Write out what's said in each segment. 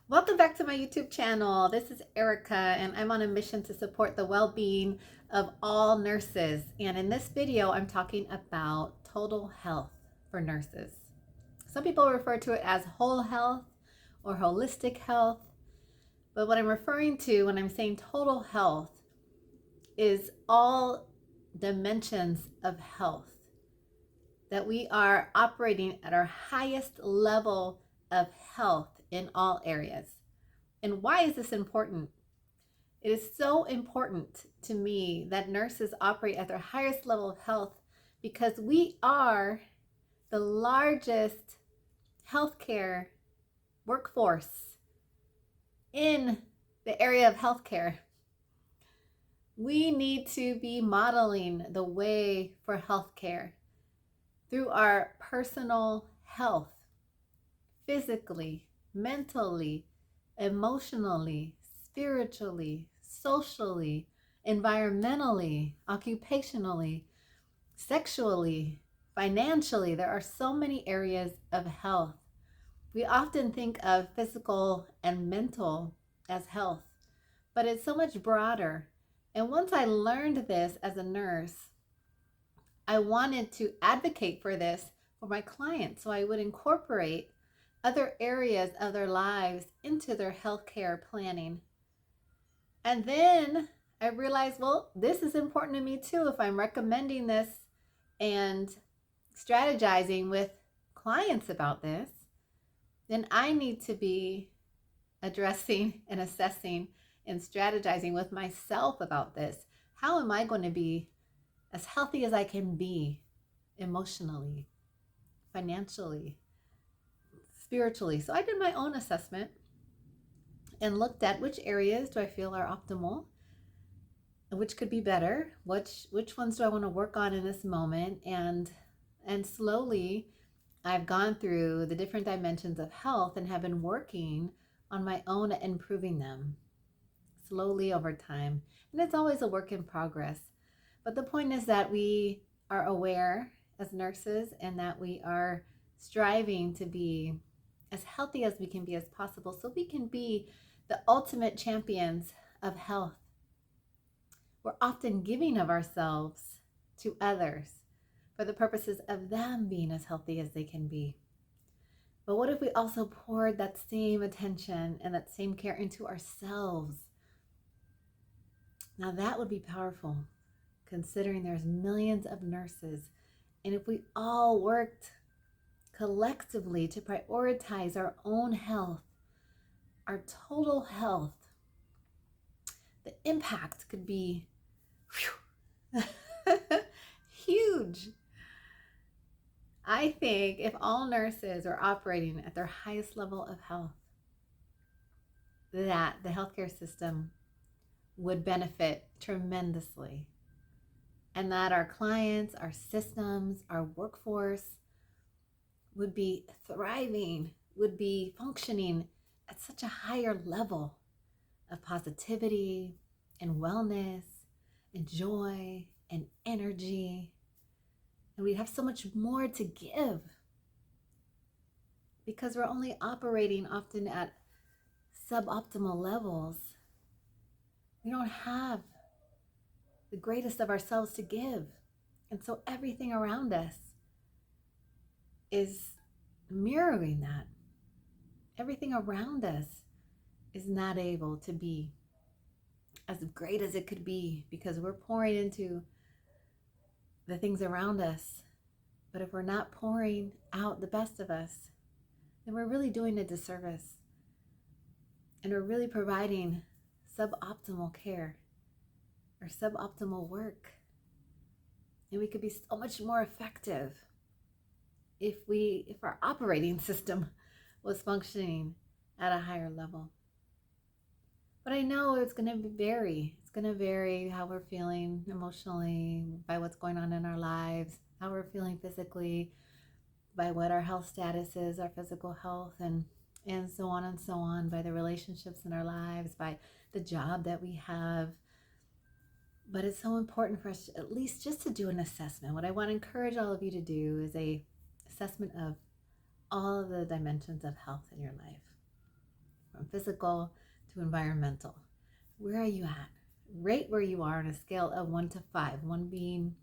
Welcome back to my YouTube channel. This is Erica, and I'm on a mission to support the well-being of all nurses. And in this video, I'm talking about total health for nurses. Some people refer to it as whole health or holistic health, but what I'm referring to when I'm saying total health is all dimensions of health, that we are operating at our highest level of health in all areas. And why is this important? It is so important to me that nurses operate at their highest level of health because we are the largest healthcare workforce in the area of healthcare. We need to be modeling the way for healthcare through our personal health, physically, mentally, emotionally, spiritually, socially, environmentally, occupationally, sexually, financially. There are so many areas of health. We often think of physical and mental as health, but it's so much broader. And once I learned this as a nurse, I wanted to advocate for this for my clients so I would incorporate other areas of their lives into their healthcare planning. And then I realized, well, this is important to me too. If I'm recommending this and strategizing with clients about this, then I need to be addressing and assessing and strategizing with myself about this. How am I going to be as healthy as I can be emotionally, financially, spiritually? So I did my own assessment and looked at which areas do I feel are optimal, which could be better, which ones do I want to work on in this moment, and slowly I've gone through the different dimensions of health and have been working on my own improving them slowly over time. And it's always a work in progress. But the point is that we are aware as nurses and that we are striving to be as healthy as we can be as possible so we can be the ultimate champions of health. We're often giving of ourselves to others for the purposes of them being as healthy as they can be. But what if we also poured that same attention and that same care into ourselves? Now that would be powerful, considering there's millions of nurses. And if we all worked collectively to prioritize our own health, our total health, the impact could be huge. I think if all nurses are operating at their highest level of health, that the healthcare system would benefit tremendously, and that our clients, our systems, our workforce would be thriving, would be functioning at such a higher level of positivity and wellness and joy and energy. And we have so much more to give because we're only operating often at suboptimal levels. We don't have the greatest of ourselves to give. And so everything around us is mirroring that. Everything around us is not able to be as great as it could be because we're pouring into the things around us. But if we're not pouring out the best of us, then we're really doing a disservice. And we're really providing suboptimal care or suboptimal work. And we could be so much more effective if our operating system was functioning at a higher level. But I know it's going to vary. It's going to vary how we're feeling emotionally by what's going on in our lives, how we're feeling physically by what our health status is, our physical health, and so on and so on, by the relationships in our lives, by the job that we have. But it's so important for us at least just to do an assessment. What I want to encourage all of you to do is a assessment of all of the dimensions of health in your life. from physical to environmental. Where are you at? Rate where you are on a scale of 1 to 5, 1 being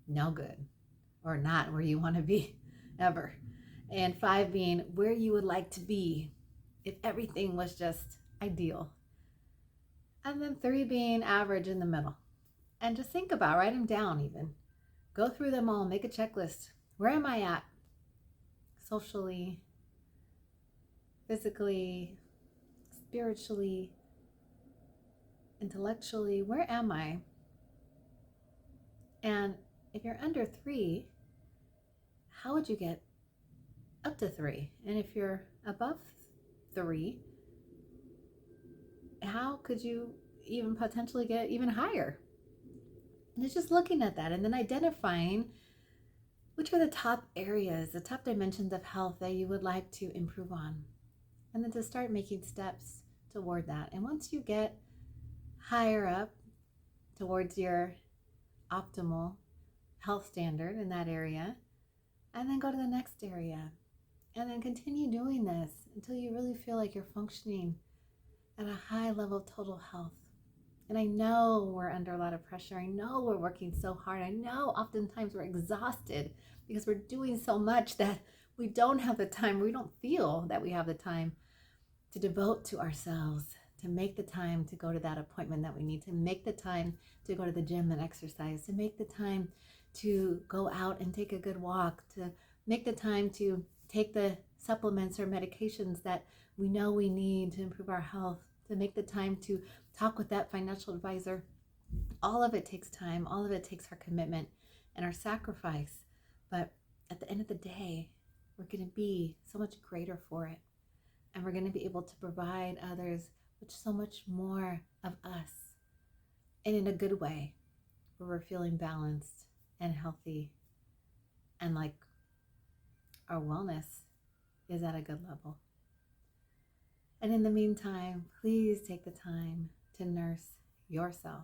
no good or not where you want to be ever, and 5 being where you would like to be if everything was just ideal, and then 3 being average in the middle. And just think about, write them down, even go through them all, make a checklist. Where am I at socially, physically, spiritually, intellectually? Where am I? And if you're under 3, how would you get up to 3? And if you're above 3, how could you even potentially get even higher? And it's just looking at that and then identifying which are the top areas, the top dimensions of health that you would like to improve on. And then to start making steps toward that. And once you get higher up towards your optimal health standard in that area, and then go to the next area. And then continue doing this until you really feel like you're functioning at a high level of total health. And I know we're under a lot of pressure. I know we're working so hard. I know oftentimes we're exhausted because we're doing so much that we don't have the time. We don't feel that we have the time to devote to ourselves, to make the time to go to that appointment that we need, to make the time to go to the gym and exercise, to make the time to go out and take a good walk, to make the time to take the supplements or medications that we know we need to improve our health, to make the time to talk with that financial advisor. All of it takes time. All of it takes our commitment and our sacrifice. But at the end of the day, we're going to be so much greater for it. And we're going to be able to provide others with so much more of us, and in a good way, where we're feeling balanced and healthy, and like our wellness is at a good level. And in the meantime, please take the time to nurse yourself.